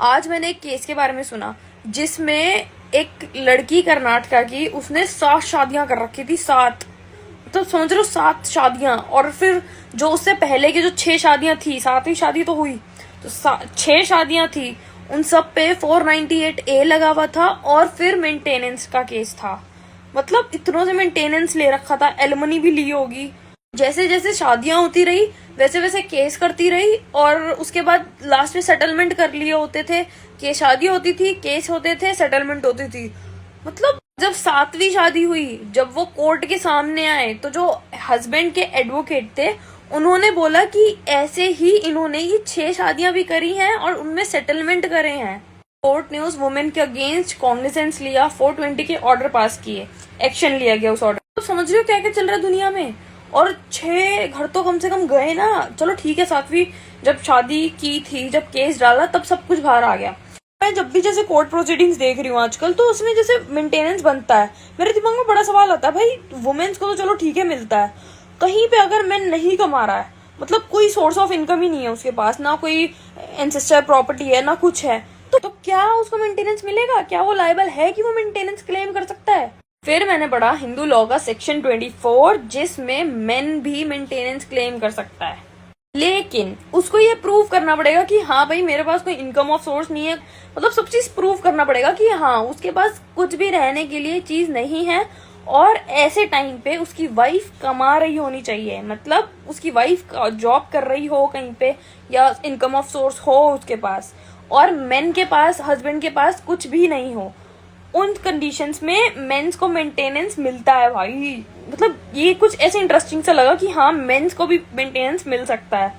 आज मैंने एक केस के बारे में सुना जिसमें एक लड़की कर्नाटका की, उसने 7 शादियां कर रखी थी। 7, तो समझ लो 7 शादियां। और फिर जो उससे पहले की जो 6 शादियां थी, 7वीं शादी तो हुई, तो 6 शादियां थी, उन सब पे 498A लगा हुआ था। और फिर मेंटेनेंस का केस था। मतलब इतनों से मेंटेनेंस ले रखा था, एलिमनी भी ली होगी। जैसे जैसे शादियां होती रही वैसे वैसे केस करती रही, और उसके बाद लास्ट में सेटलमेंट कर लिए होते थे। कि शादी होती थी, केस होते थे, सेटलमेंट होती थी। मतलब जब 7वीं शादी हुई, जब वो कोर्ट के सामने आए, तो जो हस्बैंड के एडवोकेट थे उन्होंने बोला कि ऐसे ही इन्होंने ये 6 शादियां भी करी हैं और उनमें सेटलमेंट करे हैं। कोर्ट ने उस वुमेन के अगेंस्ट कॉग्निजेंस लिया, 420 के ऑर्डर पास किए, एक्शन लिया गया उस ऑर्डर। तो समझ रहे हो क्या क्या चल रहा है दुनिया में। और 6 घर तो कम से कम गए ना। चलो ठीक है, 7वीं जब शादी की थी, जब केस डाला, तब सब कुछ बाहर आ गया। मैं जब भी जैसे कोर्ट प्रोसीडिंग्स देख रही हूँ आजकल, तो उसमें जैसे मेंटेनेंस बनता है, मेरे दिमाग में बड़ा सवाल आता है, भाई वुमेन्स को तो चलो ठीक है मिलता है, कहीं पे अगर मैन नहीं कमा रहा है, मतलब कोई सोर्स ऑफ इनकम ही नहीं है उसके पास, ना कोई एंसेस्टर प्रॉपर्टी है, ना कुछ है, तो क्या उसको मेंटेनेंस मिलेगा? क्या वो लायबल है कि वो मेंटेनेंस क्लेम कर सकता है? फिर मैंने पढ़ा हिंदू लॉ का सेक्शन 24, जिसमें मेन भी मेंटेनेंस क्लेम कर सकता है, लेकिन उसको ये प्रूव करना पड़ेगा कि हाँ भाई मेरे पास कोई इनकम ऑफ सोर्स नहीं है। मतलब सब चीज प्रूव करना पड़ेगा कि हाँ उसके पास कुछ भी रहने के लिए चीज नहीं है, और ऐसे टाइम पे उसकी वाइफ कमा रही होनी चाहिए। मतलब उसकी वाइफ जॉब कर रही हो कहीं पे, या इनकम ऑफ सोर्स हो उसके पास, और मेन के पास, हस्बैंड के पास कुछ भी नहीं हो। उन कंडीशंस में मेंस को मेंटेनेंस मिलता है भाई। मतलब ये कुछ ऐसे इंटरेस्टिंग सा लगा कि हाँ मेंस को भी मेंटेनेंस मिल सकता है।